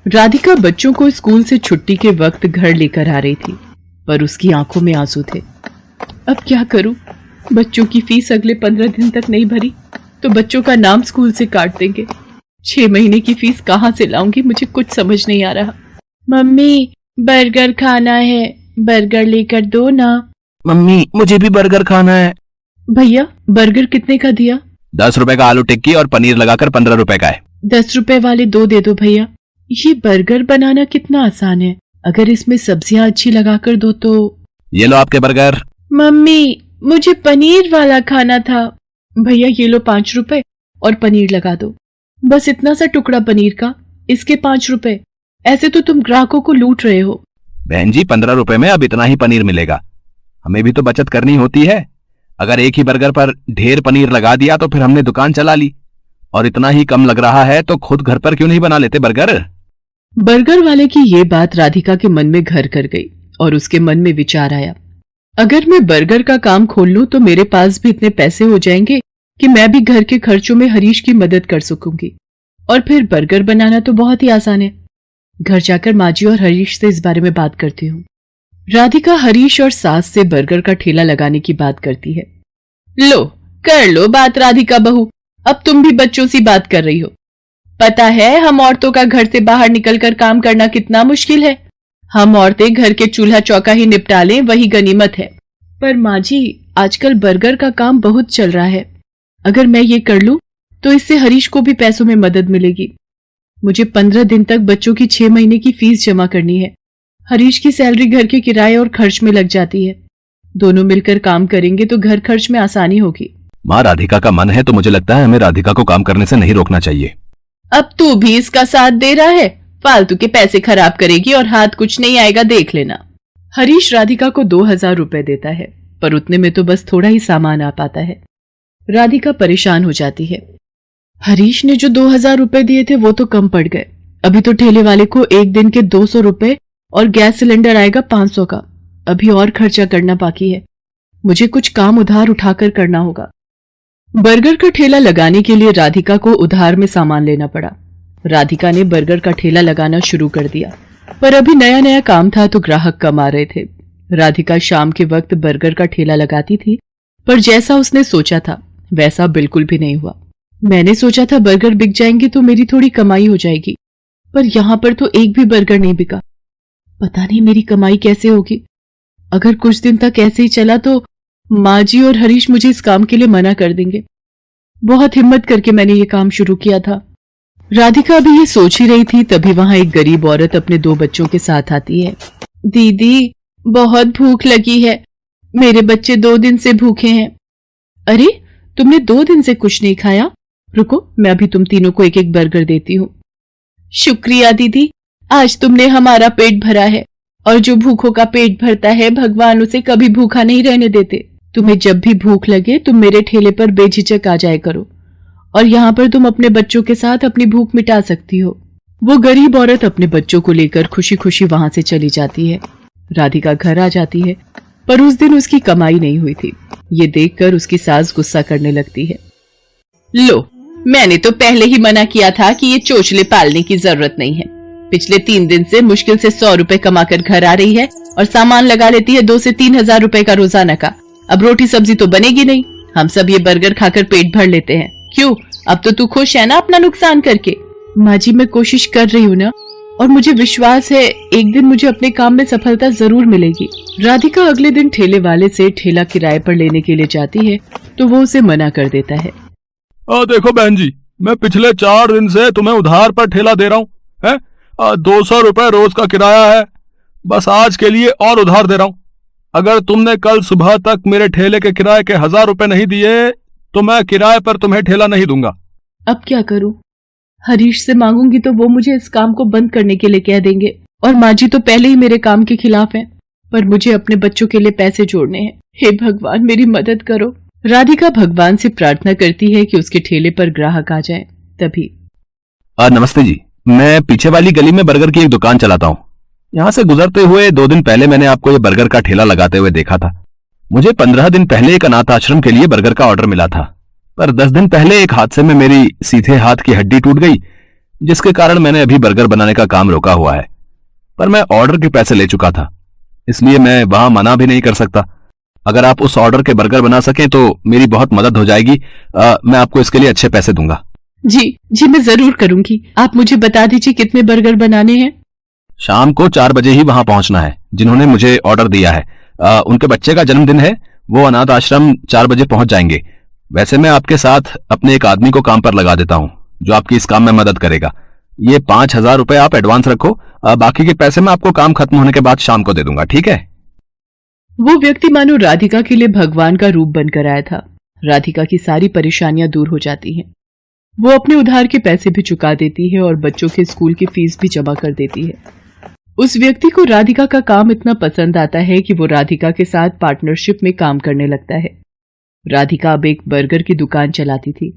राधिका बच्चों को स्कूल से छुट्टी के वक्त घर लेकर आ रही थी, पर उसकी आंखों में आंसू थे। अब क्या करूं? बच्चों की फीस अगले 15 दिन तक नहीं भरी तो बच्चों का नाम स्कूल से काट देंगे। 6 महीने की फीस कहां से लाऊंगी? मुझे कुछ समझ नहीं आ रहा। मम्मी, बर्गर खाना है, बर्गर लेकर दो ना। मम्मी, मुझे भी बर्गर खाना है। भैया, बर्गर कितने का दिया? 10 रुपए का आलू टिक्की और पनीर लगाकर 15 रुपए का है। 10 रुपए वाले 2 दे दो भैया। ये बर्गर बनाना कितना आसान है, अगर इसमें सब्जियां अच्छी लगाकर दो तो। ये लो आपके बर्गर। मम्मी, मुझे पनीर वाला खाना था। भैया ये लो 5 रुपए और पनीर लगा दो। बस इतना सा टुकड़ा पनीर का, इसके 5 रुपए। ऐसे तो तुम ग्राहकों को लूट रहे हो। बहन जी, 15 रुपए में अब इतना ही पनीर मिलेगा। हमें भी तो बचत करनी होती है। अगर एक ही बर्गर पर ढेर पनीर लगा दिया तो फिर हमने दुकान चला ली। और इतना ही कम लग रहा है तो खुद घर पर क्यों नहीं बना लेते बर्गर? बर्गर वाले की ये बात राधिका के मन में घर कर गई और उसके मन में विचार आया, अगर मैं बर्गर का काम खोल लूं तो मेरे पास भी इतने पैसे हो जाएंगे कि मैं भी घर के खर्चों में हरीश की मदद कर सकूंगी। और फिर बर्गर बनाना तो बहुत ही आसान है। घर जाकर माजी और हरीश से इस बारे में बात करती हूँ। राधिका हरीश और सास से बर्गर का ठेला लगाने की बात करती है। लो, कर लो बात राधिका बहू, अब तुम भी बच्चों सी बात कर रही हो। पता है हम औरतों का घर से बाहर निकलकर काम करना कितना मुश्किल है। हम औरतें घर के चूल्हा चौका ही निपटा लें, वही गनीमत है। पर माँ जी, आजकल बर्गर का काम बहुत चल रहा है। अगर मैं ये कर लूं तो इससे हरीश को भी पैसों में मदद मिलेगी। मुझे 15 दिन तक बच्चों की 6 महीने की फीस जमा करनी है। हरीश की सैलरी घर के किराए और खर्च में लग जाती है। दोनों मिलकर काम करेंगे तो घर खर्च में आसानी होगी। माँ, राधिका का मन है तो मुझे लगता है हमें राधिका को काम करने से नहीं रोकना चाहिए। अब तू भी इसका साथ दे रहा है? फालतू के पैसे खराब करेगी और हाथ कुछ नहीं आएगा, देख लेना। हरीश राधिका को 2000 रुपए देता है, पर उतने में तो बस थोड़ा ही सामान आ पाता है। राधिका परेशान हो जाती है। हरीश ने जो 2000 रुपए दिए थे वो तो कम पड़ गए। अभी तो ठेले वाले को एक दिन के 200 रुपए और गैस सिलेंडर आएगा 500 का। अभी और खर्चा करना बाकी है। मुझे कुछ काम उधार उठाकर करना होगा। बर्गर का ठेला लगाने के लिए राधिका को उधार में सामान लेना पड़ा। राधिका ने बर्गर का ठेला लगाना शुरू कर दिया, पर अभी नया नया काम था तो ग्राहक कम आ रहे थे। राधिका शाम के वक्त बर्गर का ठेला लगाती थी, पर जैसा उसने सोचा था वैसा बिल्कुल भी नहीं हुआ। मैंने सोचा था बर्गर बिक जाएंगे तो मेरी थोड़ी कमाई हो जाएगी, पर यहाँ पर तो एक भी बर्गर नहीं बिका। पता नहीं मेरी कमाई कैसे होगी। अगर कुछ दिन तक ऐसे ही चला तो माँ जी और हरीश मुझे इस काम के लिए मना कर देंगे। बहुत हिम्मत करके मैंने ये काम शुरू किया था। राधिका अभी ये सोच ही रही थी, तभी वहां एक गरीब औरत अपने 2 बच्चों के साथ आती है। दीदी, बहुत भूख लगी है, मेरे बच्चे 2 दिन से भूखे हैं। अरे, तुमने 2 दिन से कुछ नहीं खाया? रुको, मैं अभी तुम तीनों को एक एक बर्गर देती हूँ। शुक्रिया दीदी, आज तुमने हमारा पेट भरा है, और जो भूखों का पेट भरता है भगवान उसे कभी भूखा नहीं रहने देते। तुम्हें जब भी भूख लगे तुम मेरे ठेले पर बेझिझक आ जाया करो, और यहाँ पर तुम अपने बच्चों के साथ अपनी भूख मिटा सकती हो। वो गरीब औरत अपने बच्चों को लेकर खुशी खुशी वहां से चली जाती है। राधिका घर आ जाती है, पर उस दिन उसकी कमाई नहीं हुई थी। ये देखकर उसकी सास गुस्सा करने लगती है। लो, मैंने तो पहले ही मना किया था कि ये चोचले पालने की जरूरत नहीं है। पिछले 3 दिन से मुश्किल से 100 रुपए कमाकर घर आ रही है और सामान लगा लेती है 2 से 3 हजार रुपए का रोजाना का। अब रोटी सब्जी तो बनेगी नहीं। हम सब ये बर्गर खाकर पेट भर लेते हैं। क्यों, अब तो तू खुश है ना अपना नुकसान करके? माँ जी, मैं कोशिश कर रही हूँ ना, और मुझे विश्वास है एक दिन मुझे अपने काम में सफलता जरूर मिलेगी। राधिका अगले दिन ठेले वाले से ठेला किराए पर लेने के लिए जाती है तो वो उसे मना कर देता है। देखो बहन जी, मैं पिछले 4 दिन से तुम्हें उधार पर ठेला दे रहा हूँ है। 200 रुपए रोज का किराया है, बस आज के लिए और उधार दे रहा हूँ। अगर तुमने कल सुबह तक मेरे ठेले के किराए के 1000 रुपए नहीं दिए तो मैं किराए पर तुम्हें ठेला नहीं दूंगा। अब क्या करूं? हरीश से मांगूंगी तो वो मुझे इस काम को बंद करने के लिए कह देंगे, और माँ जी तो पहले ही मेरे काम के खिलाफ हैं। पर मुझे अपने बच्चों के लिए पैसे जोड़ने हैं। हे भगवान, मेरी मदद करो। राधिका भगवान से प्रार्थना करती है कि उसके ठेले पर ग्राहक आ जाए। तभी नमस्ते जी, मैं पीछे वाली गली में बर्गर की एक दुकान चलाता हूँ। यहाँ से गुजरते हुए 2 दिन पहले मैंने आपको ये बर्गर का ठेला लगाते हुए देखा था। मुझे 15 दिन पहले एक अनाथ आश्रम के लिए बर्गर का ऑर्डर मिला था, पर 10 दिन पहले एक हादसे में मेरी सीधे हाथ की हड्डी टूट गई, जिसके कारण मैंने अभी बर्गर बनाने का काम रोका हुआ है। पर मैं ऑर्डर के पैसे ले चुका था, इसलिए मैं वहां मना भी नहीं कर सकता। अगर आप उस ऑर्डर के बर्गर बना सकें तो मेरी बहुत मदद हो जाएगी। मैं आपको इसके लिए अच्छे पैसे दूंगा। जी मैं जरूर करूंगी। आप मुझे बता दीजिए कितने बर्गर बनाने हैं। शाम को 4 बजे ही वहां पहुंचना है। जिन्होंने मुझे ऑर्डर दिया है उनके बच्चे का जन्मदिन है, वो अनाथ आश्रम 4 बजे पहुंच जाएंगे। वैसे मैं आपके साथ अपने एक आदमी को काम पर लगा देता हूं जो आपकी इस काम में मदद करेगा। ये 5,000 रुपए आप एडवांस रखो, बाकी के पैसे मैं आपको काम खत्म होने के बाद शाम को दे दूंगा, ठीक है? वो व्यक्ति मानो राधिका के लिए भगवान का रूप बनकर आया था। राधिका की सारी परेशानियां दूर हो जाती हैं। वो अपने उधार के पैसे भी चुका देती है और बच्चों के स्कूल की फीस भी जमा कर देती है। उस व्यक्ति को राधिका का काम इतना पसंद आता है कि वो राधिका के साथ पार्टनरशिप में काम करने लगता है। राधिका अब एक बर्गर की दुकान चलाती थी।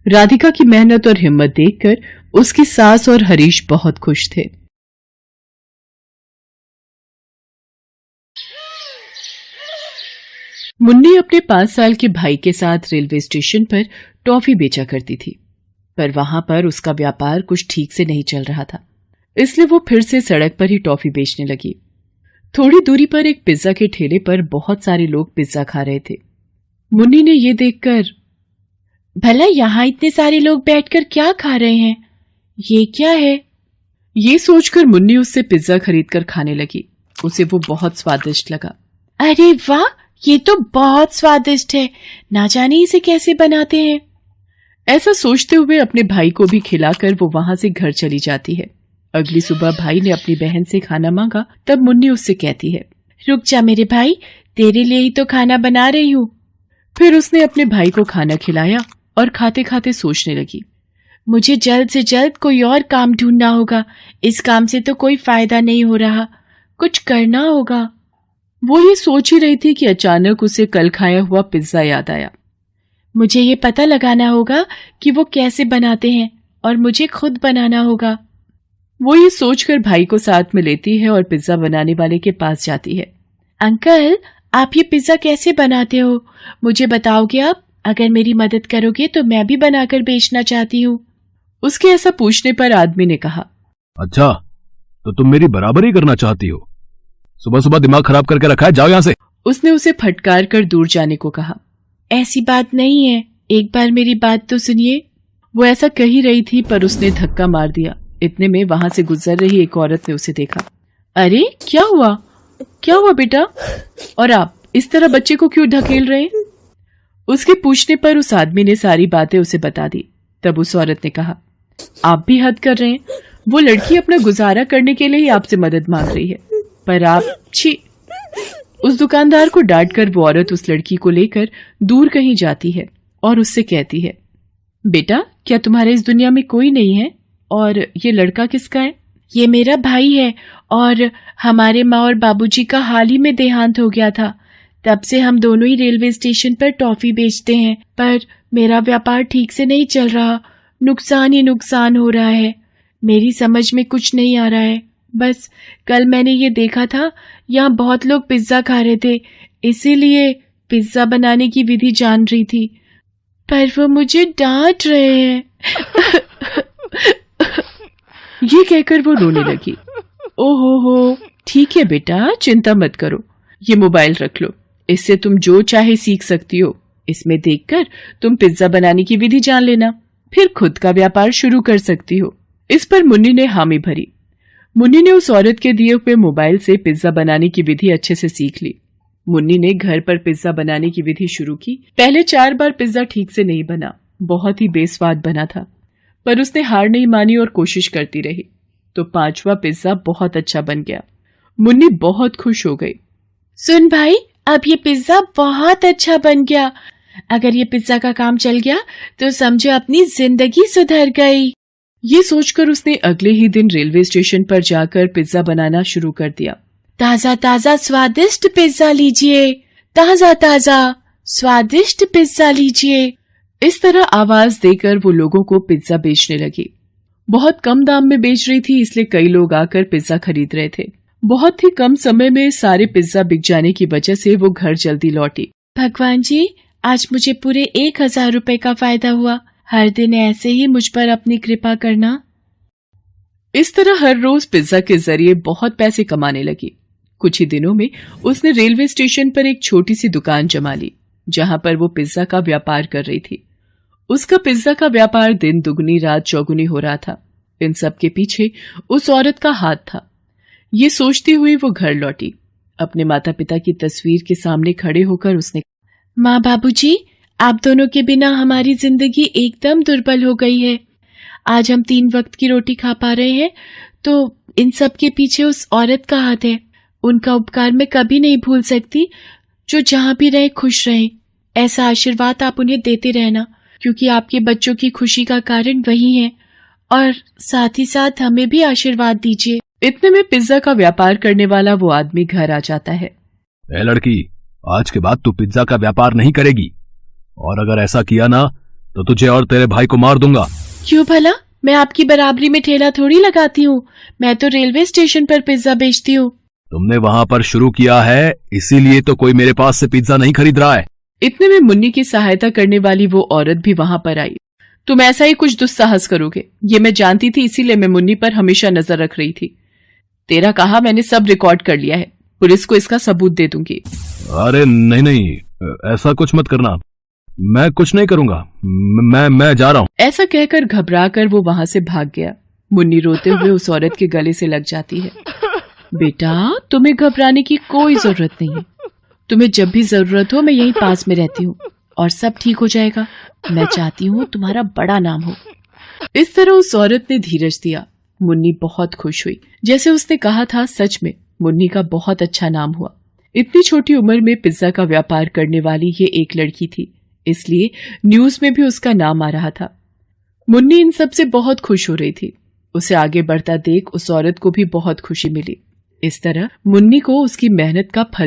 राधिका की मेहनत और हिम्मत देखकर उसकी सास और हरीश बहुत खुश थे। मुन्नी अपने 5 साल के भाई के साथ रेलवे स्टेशन पर टॉफी बेचा करती थी, पर वहां पर उसका व्यापार कुछ ठीक से नहीं चल रहा था, इसलिए वो फिर से सड़क पर ही टॉफी बेचने लगी। थोड़ी दूरी पर एक पिज्जा के ठेले पर बहुत सारे लोग पिज्जा खा रहे थे। मुन्नी ने ये देखकर, भला यहां इतने सारे लोग बैठकर क्या खा रहे हैं, ये क्या है? ये सोचकर मुन्नी उससे पिज्जा खरीदकर खाने लगी। उसे वो बहुत स्वादिष्ट लगा। अरे वाह, ये तो बहुत स्वादिष्ट है, ना जाने इसे कैसे बनाते हैं। ऐसा सोचते हुए अपने भाई को भी खिलाकर वो वहां से घर चली जाती है। अगली सुबह भाई ने अपनी बहन से खाना मांगा, तब मुन्नी उससे कहती है, रुक जा मेरे भाई, तेरे लिए ही तो खाना बना रही हूं। फिर उसने अपने भाई को खाना खिलाया और खाते खाते सोचने लगी, मुझे जल्द से जल्द कोई और काम ढूंढना होगा, इस काम से तो कोई फायदा नहीं हो रहा, कुछ करना होगा। वो ये सोच ही रही थी कि अचानक उसे कल खाया हुआ पिज्जा याद आया। मुझे ये पता लगाना होगा कि वो कैसे बनाते हैं और मुझे खुद बनाना होगा। वो ये सोचकर भाई को साथ में लेती है और पिज्जा बनाने वाले के पास जाती है। अंकल, आप ये पिज्जा कैसे बनाते हो, मुझे बताओगे आप? अगर मेरी मदद करोगे तो मैं भी बनाकर बेचना चाहती हूँ। उसके ऐसा पूछने पर आदमी ने कहा, अच्छा, तो तुम मेरी बराबरी करना चाहती हो? सुबह सुबह दिमाग खराब करके रखा है, जाओ यहाँ से। उसने उसे फटकार कर दूर जाने को कहा। ऐसी बात नहीं है, एक बार मेरी बात तो सुनिए। वो ऐसा कह ही रही थी पर उसने धक्का मार दिया। इतने में वहां से गुजर रही एक औरत ने उसे देखा। अरे क्या हुआ बेटा? और आप इस तरह बच्चे को क्यों ढकेल रहे हैं? उसके पूछने पर उस आदमी ने सारी बातें उसे बता दी। तब उस औरत ने कहा, आप भी हद कर रहे हैं, वो लड़की अपना गुजारा करने के लिए ही आपसे मदद मांग रही है, पर आप छी। उस दुकानदार को डांटकर वो औरत उस लड़की को लेकर दूर कहीं जाती है और उससे कहती है, बेटा क्या तुम्हारे इस दुनिया में कोई नहीं है? और ये लड़का किसका है? ये मेरा भाई है और हमारे माँ और बाबूजी का हाल ही में देहांत हो गया था। तब से हम दोनों ही रेलवे स्टेशन पर टॉफी बेचते हैं, पर मेरा व्यापार ठीक से नहीं चल रहा, नुकसान ही नुकसान हो रहा है। मेरी समझ में कुछ नहीं आ रहा है। बस कल मैंने ये देखा था, यहाँ बहुत लोग पिज्जा खा रहे थे, इसीलिए पिज्जा बनाने की विधि जान रही थी, पर वो मुझे डांट रहे हैं। ये कहकर वो रोने लगी। ओहो, ठीक है बेटा, चिंता मत करो, ये मोबाइल रख लो, इससे तुम जो चाहे सीख सकती हो। इसमें देखकर तुम पिज्जा बनाने की विधि जान लेना, फिर खुद का व्यापार शुरू कर सकती हो। इस पर मुन्नी ने हामी भरी। मुन्नी ने उस औरत के दिए हुए मोबाइल से पिज्जा बनाने की विधि अच्छे से सीख ली। मुन्नी ने घर पर पिज्जा बनाने की विधि शुरू की। पहले 4 बार पिज्जा ठीक से नहीं बना, बहुत ही बेस्वाद बना था, पर उसने हार नहीं मानी और कोशिश करती रही, तो 5वां पिज्जा बहुत अच्छा बन गया। मुन्नी बहुत खुश हो गई। सुन भाई, अब ये पिज्जा बहुत अच्छा बन गया। अगर ये पिज्जा का काम चल गया तो समझो अपनी जिंदगी सुधर गई। ये सोचकर उसने अगले ही दिन रेलवे स्टेशन पर जाकर पिज्जा बनाना शुरू कर दिया। ताजा ताजा स्वादिष्ट पिज्जा लीजिए, ताजा ताजा स्वादिष्ट पिज्जा लीजिए। इस तरह आवाज देकर वो लोगों को पिज्जा बेचने लगी। बहुत कम दाम में बेच रही थी, इसलिए कई लोग आकर पिज्जा खरीद रहे थे। बहुत ही कम समय में सारे पिज्जा बिक जाने की वजह से वो घर जल्दी लौटी। भगवान जी, आज मुझे पूरे 1000 रुपए का फायदा हुआ। हर दिन ऐसे ही मुझ पर अपनी कृपा करना। इस तरह हर रोज पिज्जा के जरिए बहुत पैसे कमाने लगी। कुछ ही दिनों में उसने रेलवे स्टेशन पर एक छोटी सी दुकान जमा ली, जहां पर वो पिज्जा का व्यापार कर रही थी। उसका पिज्जा का व्यापार दिन दुगनी रात चौगुनी हो रहा था। इन सब के पीछे उस औरत का हाथ था। ये सोचती हुई वो घर लौटी। अपने माता पिता की तस्वीर के सामने खड़े होकर उसने, माँ बाबूजी, आप दोनों के बिना हमारी जिंदगी एकदम दुर्बल हो गई है। आज हम 3 वक्त की रोटी खा पा रहे हैं तो इन सब के पीछे उस औरत का हाथ है। उनका उपकार मैं कभी नहीं भूल सकती। जो जहां भी रहे खुश रहें, ऐसा आशीर्वाद आप उन्हें देते रहना, क्योंकि आपके बच्चों की खुशी का कारण वही है। और साथ ही साथ हमें भी आशीर्वाद दीजिए। इतने में पिज्जा का व्यापार करने वाला वो आदमी घर आ जाता है। ए लड़की, आज के बाद तू पिज्जा का व्यापार नहीं करेगी, और अगर ऐसा किया ना तो तुझे और तेरे भाई को मार दूंगा। क्यों भला? मैं आपकी बराबरी में ठेला थोड़ी लगाती हूँ। मैं तो रेलवे स्टेशन पर पिज्जा बेचती हूँ। तुमने वहां पर शुरू किया है, इसीलिए तो कोई मेरे पास से पिज्जा नहीं खरीद रहा है। इतने में मुन्नी की सहायता करने वाली वो औरत भी वहां पर आई। तुम ऐसा ही कुछ दुस्साहस करोगे, ये मैं जानती थी, इसीलिए मैं मुन्नी पर हमेशा नजर रख रही थी। तेरा कहा मैंने सब रिकॉर्ड कर लिया है, पुलिस को इसका सबूत दे दूंगी। अरे नहीं नहीं, ऐसा कुछ मत करना, मैं कुछ नहीं करूंगा, मैं जा रहा हूँ। ऐसा कहकर घबरा कर वो वहां से भाग गया। मुन्नी रोते हुए उस औरत के गले से लग जाती है। बेटा, तुम्हें घबराने की कोई जरूरत नहीं है। तुम्हें जब भी जरूरत हो मैं यहीं पास में रहती हूँ और सब ठीक हो जाएगा। मैं चाहती हूँ तुम्हारा बड़ा नाम हो। इस तरह उस औरत ने धीरज दिया। मुन्नी बहुत खुश हुई। जैसे उसने कहा था, सच में मुन्नी का बहुत अच्छा नाम हुआ। इतनी छोटी उम्र में पिज्जा का व्यापार करने वाली ये एक लड़की थी, इसलिए न्यूज में भी उसका नाम आ रहा था। मुन्नी इन सब से बहुत खुश हो रही थी। उसे आगे बढ़ता देख उस औरत को भी बहुत खुशी मिली। इस तरह मुन्नी को उसकी मेहनत का फल